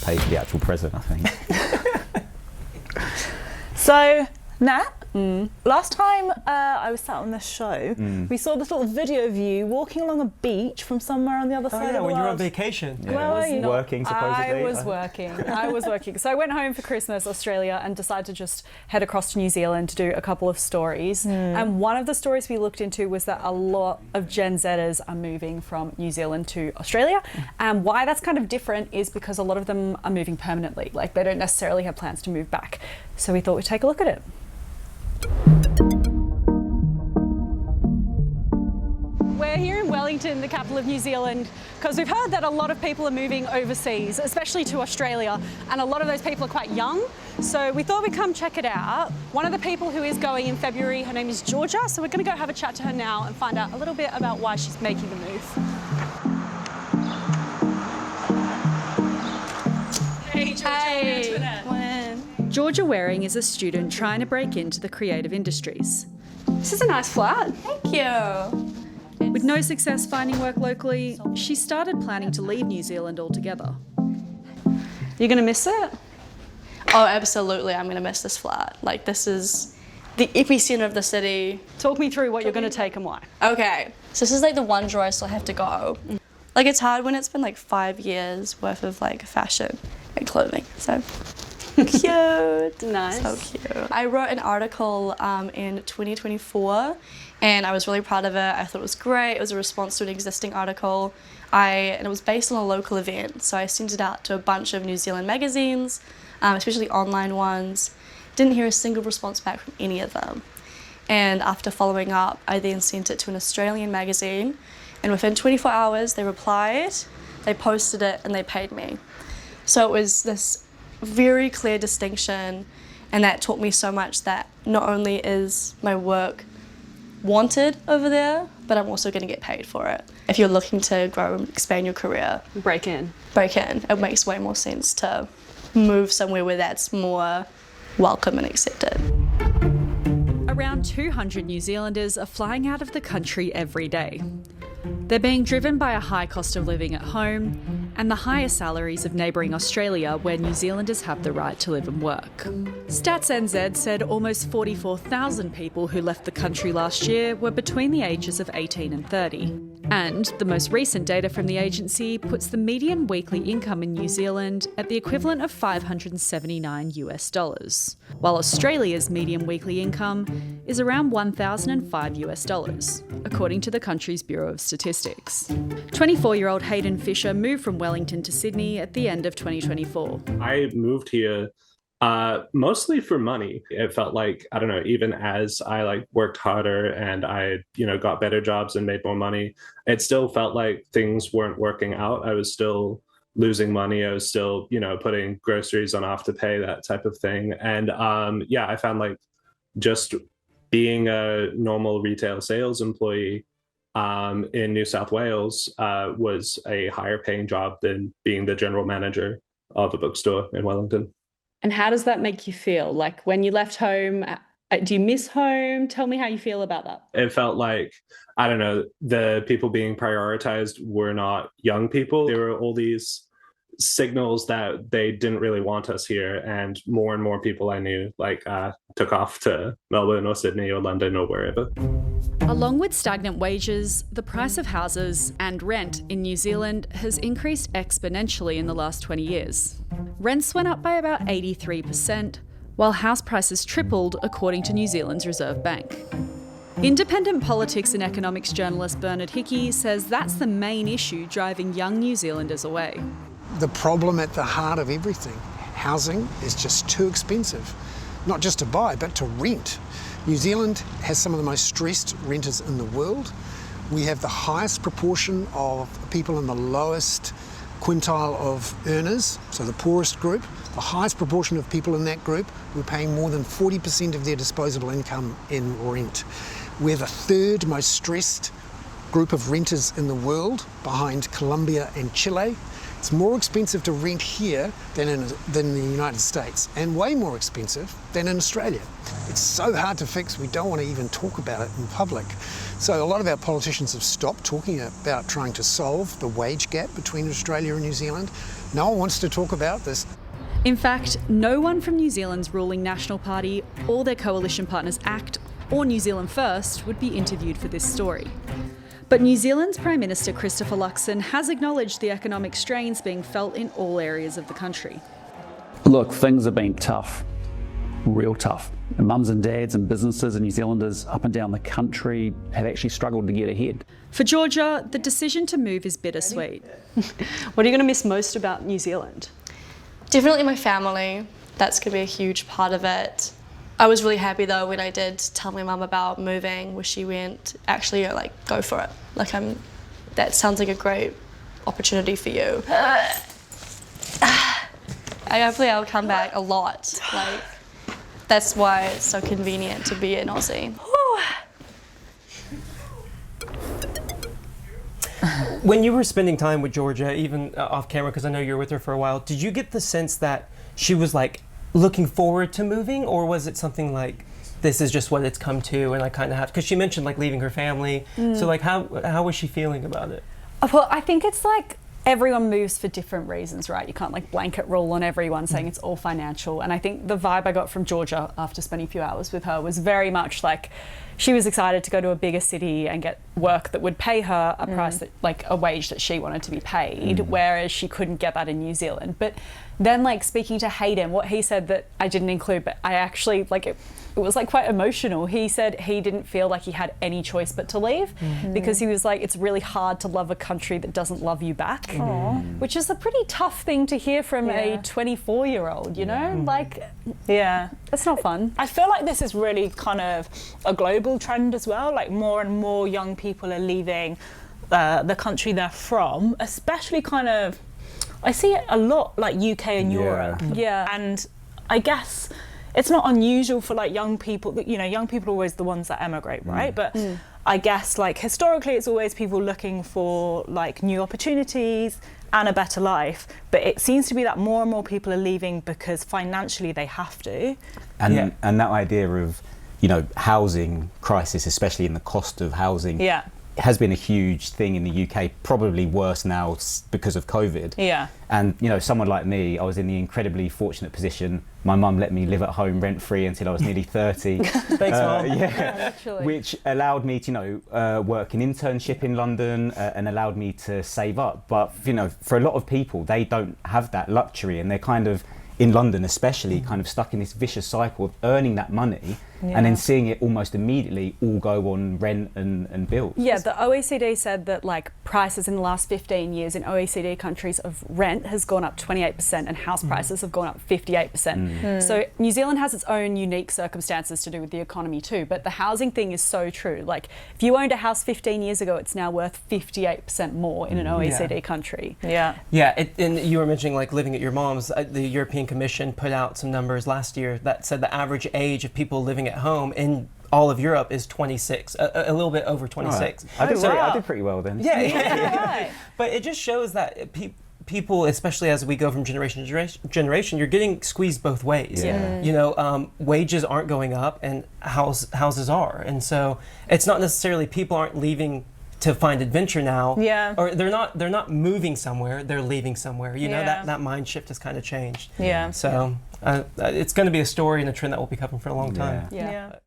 pay for the actual present, I think. So, Nat, last time I was sat on this show, we saw this little video of you walking along a beach from somewhere on the other side of the when world. you were on vacation. Yeah, Where were you? working supposedly. I was working. So I went home for Christmas, Australia, and decided to just head across to New Zealand to do a couple of stories. And one of the stories we looked into was that a lot of Gen Zers are moving from New Zealand to Australia. And why that's kind of different is because a lot of them are moving permanently. Like, they don't necessarily have plans to move back. So we thought we'd take a look at it. We're here in Wellington, the capital of New Zealand, because we've heard that a lot of people are moving overseas, especially to Australia, and a lot of those people are quite young. So we thought we'd come check it out. One of the people who is going in February, her name is Georgia, so we're going to go have a chat to her now and find out a little bit about why she's making the move. Hey, Georgia. Hey. Georgia Waring is a student trying to break into the creative industries. This is a nice flat. Thank you. With no success finding work locally, she started planning to leave New Zealand altogether. You're going to miss it? Oh, absolutely. I'm going to miss this flat. Like, this is the epicenter of the city. Talk me through what you're going to take and why. Okay. So this is like the one drawer I still have to go. Like, it's hard when it's been like 5 years worth of like fashion and clothing. So cute. Nice. So cute. I wrote an article in 2024 and I was really proud of it. I thought it was great. It was a response to an existing article. And it was based on a local event. So I sent it out to a bunch of New Zealand magazines, especially online ones. Didn't hear a single response back from any of them. And after following up, I then sent it to an Australian magazine. And within 24 hours, they replied, they posted it, and they paid me. So it was this very clear distinction, and that taught me so much that not only is my work wanted over there, but I'm also going to get paid for it. If you're looking to grow and expand your career, break in. It makes way more sense to move somewhere where that's more welcome and accepted. Around 200 New Zealanders are flying out of the country every day. They're being driven by a high cost of living at home and the higher salaries of neighbouring Australia, where New Zealanders have the right to live and work. Stats NZ said almost 44,000 people who left the country last year were between the ages of 18 and 30. And the most recent data from the agency puts the median weekly income in New Zealand at the equivalent of $579, while Australia's median weekly income is around $1,005, according to the country's Bureau of Statistics. 24-year-old Hayden Fisher moved from Wellington to Sydney at the end of 2024. I moved here mostly for money. It felt like, I don't know, even as I worked harder and I, got better jobs and made more money, it still felt like things weren't working out. I was still losing money. I was still, putting groceries on Afterpay, that type of thing. And I found just being a normal retail sales employee in New South Wales was a higher paying job than being the general manager of a bookstore in Wellington. And how does that make you feel? Like, when you left home, do you miss home? Tell me how you feel about that. It felt like, I don't know, the people being prioritized were not young people. There were all these signals that they didn't really want us here. And more people I knew took off to Melbourne or Sydney or London or wherever. Along with stagnant wages, the price of houses and rent in New Zealand has increased exponentially in the last 20 years. Rents went up by about 83%, while house prices tripled, according to New Zealand's Reserve Bank. Independent politics and economics journalist Bernard Hickey says that's the main issue driving young New Zealanders away. The problem at the heart of everything, housing is just too expensive, not just to buy, but to rent. New Zealand has some of the most stressed renters in the world. We have the highest proportion of people in the lowest quintile of earners, so the poorest group. The highest proportion of people in that group who are paying more than 40% of their disposable income in rent. We're the third most stressed group of renters in the world, behind Colombia and Chile. It's more expensive to rent here than in the United States, and way more expensive than in Australia. It's so hard to fix, we don't want to even talk about it in public. So a lot of our politicians have stopped talking about trying to solve the wage gap between Australia and New Zealand. No one wants to talk about this. In fact, no one from New Zealand's ruling National Party or their coalition partners ACT or New Zealand First would be interviewed for this story. But New Zealand's Prime Minister Christopher Luxon has acknowledged the economic strains being felt in all areas of the country. Look, things have been tough, real tough. And mums and dads and businesses and New Zealanders up and down the country have actually struggled to get ahead. For Georgia, the decision to move is bittersweet. What are you going to miss most about New Zealand? Definitely my family. That's going to be a huge part of it. I was really happy though when I did tell my mum about moving, where she went, actually, like, go for it. Like, that sounds like a great opportunity for you. Hopefully I'll come back a lot. Like, that's why it's so convenient to be in Aussie. When you were spending time with Georgia, even off camera, because I know you were with her for a while, did you get the sense that she was like looking forward to moving, or was it something like this is just what it's come to and I kind of have, because she mentioned like leaving her family, so like how was she feeling about it? Well, I think it's like everyone moves for different reasons, right? You can't like blanket rule on everyone saying it's all financial. And I think the vibe I got from Georgia after spending a few hours with her was very much like she was excited to go to a bigger city and get work that would pay her a price that, like, a wage that she wanted to be paid, whereas she couldn't get that in New Zealand. But then, like, speaking to Hayden, what he said that I didn't include, but I actually, like, it was like quite emotional. He said he didn't feel like he had any choice but to leave because he was like, it's really hard to love a country that doesn't love you back, which is a pretty tough thing to hear from a 24-year-old, you know? Like, it's not fun. I feel like this is really kind of a global trend as well. Like, more and more young people are leaving the country they're from, especially kind of, I see it a lot, like UK and Europe. Yeah. And I guess it's not unusual for like young people, you know, young people are always the ones that emigrate, right? But I guess like historically it's always people looking for like new opportunities and a better life. But it seems to be that more and more people are leaving because financially they have to. And that idea of, you know, housing crisis, especially in the cost of housing, has been a huge thing in the UK, probably worse now because of COVID. And, you know, someone like me, I was in the incredibly fortunate position. My mum let me live at home rent-free until I was nearly 30. Thanks, Mum. Which allowed me to, you know, work an internship in London and allowed me to save up. But, you know, for a lot of people, they don't have that luxury, and they're kind of, in London especially, kind of stuck in this vicious cycle of earning that money and then seeing it almost immediately all go on rent and bills. Yeah, the OECD said that like prices in the last 15 years in OECD countries of rent has gone up 28% and house prices have gone up 58%. So New Zealand has its own unique circumstances to do with the economy too, but the housing thing is so true. Like, if you owned a house 15 years ago, it's now worth 58% more in an OECD country. And you were mentioning like living at your mom's. The European Commission put out some numbers last year that said the average age of people living at home in all of Europe is 26, a little bit over 26. Right. I did pretty well then. But it just shows that people, especially as we go from generation to generation, you're getting squeezed both ways. You know, wages aren't going up and houses are. And so it's not necessarily people aren't leaving to find adventure now, or they're not moving somewhere, they're leaving somewhere. You know, that mind shift has kind of changed. So it's going to be a story and a trend that will be covering for a long time.